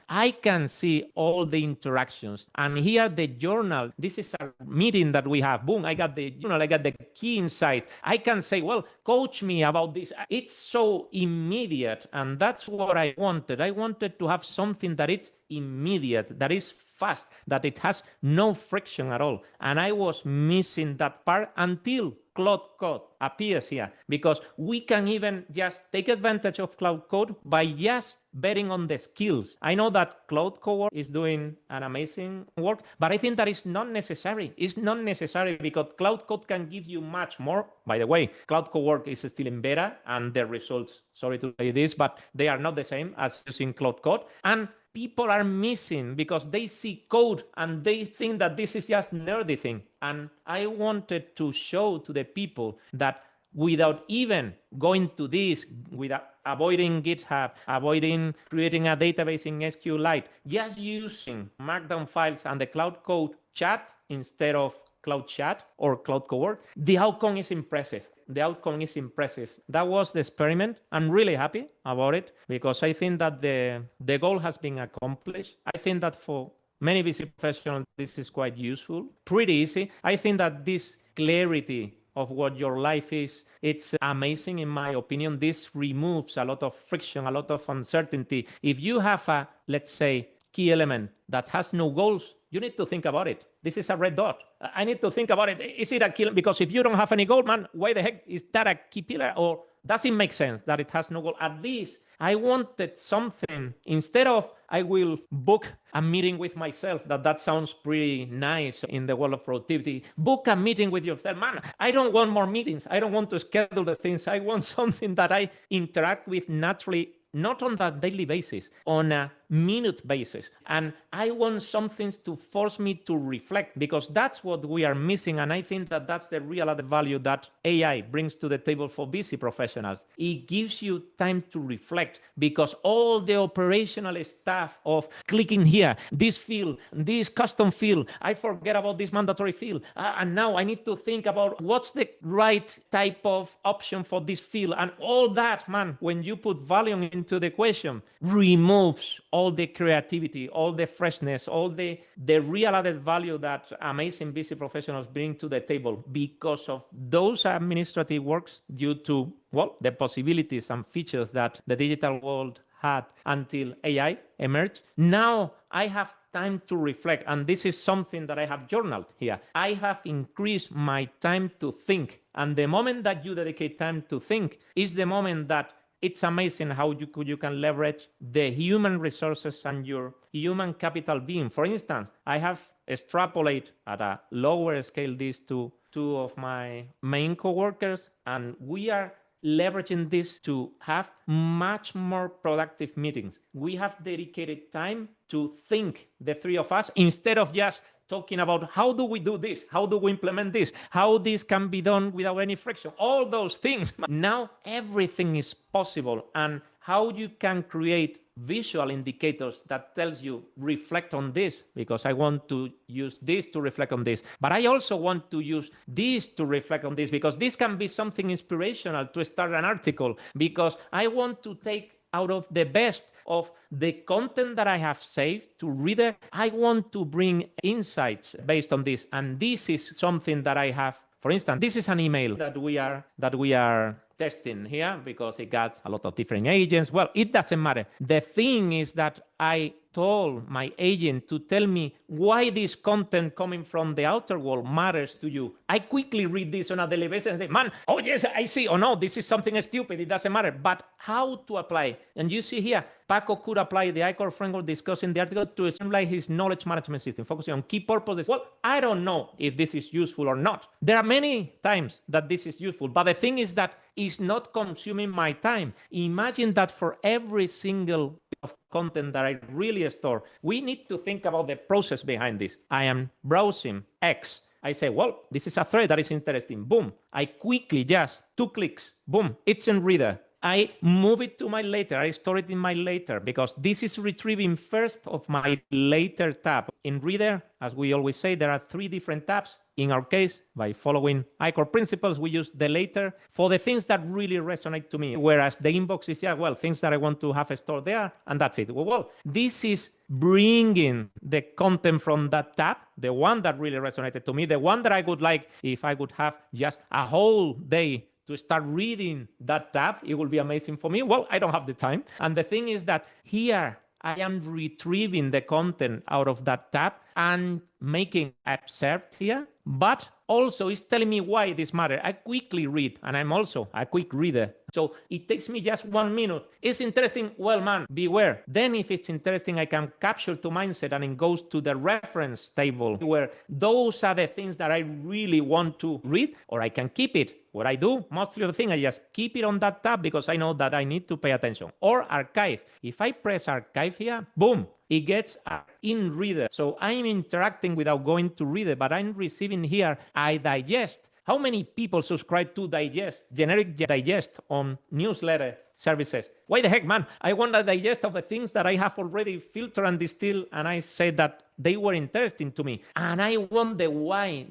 Speaker 3: I can see all the interactions. And here the journal, this is a meeting that we have. Boom, I got the journal, I got the key insight. I can say, coach me about this. It's so immediate. And that's what I wanted. I wanted to have something that it's immediate, that is fast, that it has no friction at all. And I was missing that part until Claude Code appears here, because we can even just take advantage of Claude Code by just betting on the skills. I know that Claude Code is doing an amazing work, but I think that is not necessary. It's not necessary, because Claude Code can give you much more. By the way, Claude Code work is still in beta, and the results, sorry to say this, but they are not the same as using Claude Code. And people are missing because they see code and they think that this is just nerdy thing. And I wanted to show to the people that without even going to this, without avoiding GitHub, avoiding creating a database in SQLite, just using Markdown files and the Claude Code chat instead of Cloud Chat or Claude Code, the outcome is impressive. The outcome is impressive. That was the experiment. I'm really happy about it, because I think that the goal has been accomplished. I think that for many busy professionals, this is quite useful, pretty easy. I think that this clarity of what your life is, it's amazing in my opinion. This removes a lot of friction, a lot of uncertainty. If you have a, let's say, key element that has no goals, you need to think about it. This is a red dot. I need to think about it. Is it a killer? Because if you don't have any goal, man, why the heck is that a key pillar? Or does it make sense that it has no goal? At least I wanted something instead of I will book a meeting with myself. That sounds pretty nice in the world of productivity. Book a meeting with yourself. Man, I don't want more meetings. I don't want to schedule the things. I want something that I interact with naturally, not on that daily basis, on a minute basis. And I want something to force me to reflect, because that's what we are missing. And I think that that's the real added value that AI brings to the table for busy professionals. It gives you time to reflect, because all the operational stuff of clicking here, this field, this custom field, I forget about this mandatory field. And now I need to think about what's the right type of option for this field. And all that, man, when you put volume into the equation, removes all the creativity, all the freshness, all the real added value that amazing busy professionals bring to the table because of those administrative works due to, well, the possibilities and features that the digital world had until AI emerged. Now I have time to reflect, and this is something that I have journaled here. I have increased my time to think, and the moment that you dedicate time to think is the moment that it's amazing how you can leverage the human resources and your human capital being. For instance, I have extrapolated at a lower scale this to two of my main coworkers, and we are leveraging this to have much more productive meetings. We have dedicated time to think, the three of us, instead of just talking about how do we do this, how do we implement this, how this can be done without any friction, all those things. Now everything is possible, and how you can create visual indicators that tells you reflect on this, because I want to use this to reflect on this, but I also want to use this to reflect on this, because this can be something inspirational to start an article, because I want to take out of the best of the content that I have saved to reader. I want to bring insights based on this, and this is something that I have. For instance, this is an email that we are testing here because it got a lot of different agents. Well, it doesn't matter. The thing is that I told my agent to tell me why this content coming from the outer world matters to you. I quickly read this on a daily basis and say, man, oh yes, I see. Oh no, this is something stupid. It doesn't matter. But how to apply? And you see here, Paco could apply the ICOR framework discussed in the article to streamline his knowledge management system, focusing on key purposes. Well, I don't know if this is useful or not. There are many times that this is useful, but the thing is that it's not consuming my time. Imagine that for every single bit of content that I really store, we need to think about the process behind this. I am browsing X. I say, well, this is a thread that is interesting. Boom. I quickly, just 2 clicks, boom, it's in Reader. I move it to my later. I store it in my later, because this is retrieving first of my later tab. In Reader, as we always say, there are 3 different tabs. In our case, by following ICOR principles, we use the later for the things that really resonate to me, whereas the inbox is, things that I want to have stored there, and that's it. Well, this is bringing the content from that tab, the one that really resonated to me, the one that I would like if I would have just a whole day to start reading that tab. It will be amazing for me. Well, I don't have the time. And the thing is that here I am retrieving the content out of that tab and making observed here, but also it's telling me why this matters. I quickly read, and I'm also a quick reader. So it takes me just 1 minute. It's interesting. Well, man, beware. Then if it's interesting, I can capture to mindset, and it goes to the reference table where those are the things that I really want to read, or I can keep it. What I do, mostly of the thing, I just keep it on that tab because I know that I need to pay attention. Or archive. If I press archive here, boom, it gets in Reader. So I'm interacting without going to Reader, but I'm receiving here, I digest. How many people subscribe to digest, generic digest on newsletter services? Why the heck, man? I want a digest of the things that I have already filtered and distilled, and I said that they were interesting to me. And I want the why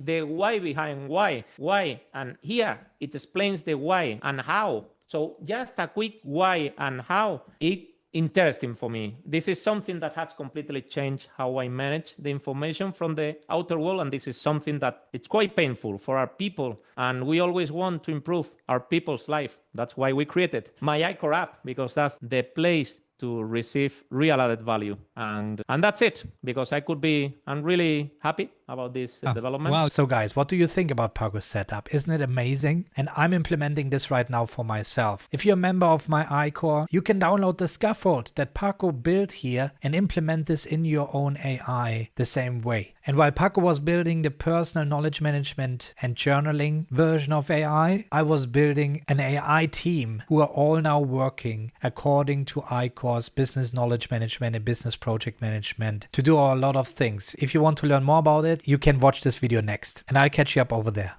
Speaker 3: behind why. And here it explains the why and how. So just a quick why and how, it interesting for me. This is something that has completely changed how I manage the information from the outer world, and this is something that it's quite painful for our people, and we always want to improve our people's life. That's why we created my ICOR app, because that's the place to receive real added value. And that's it, because I'm really happy about this development.
Speaker 1: Wow. So guys, what do you think about Paco's setup? Isn't it amazing? And I'm implementing this right now for myself. If you're a member of my ICOR, you can download the scaffold that Paco built here and implement this in your own AI the same way. And while Paco was building the personal knowledge management and journaling version of AI, I was building an AI team who are all now working according to ICOR's business knowledge management and business project management to do a lot of things. If you want to learn more about it, you can watch this video next, and I'll catch you up over there.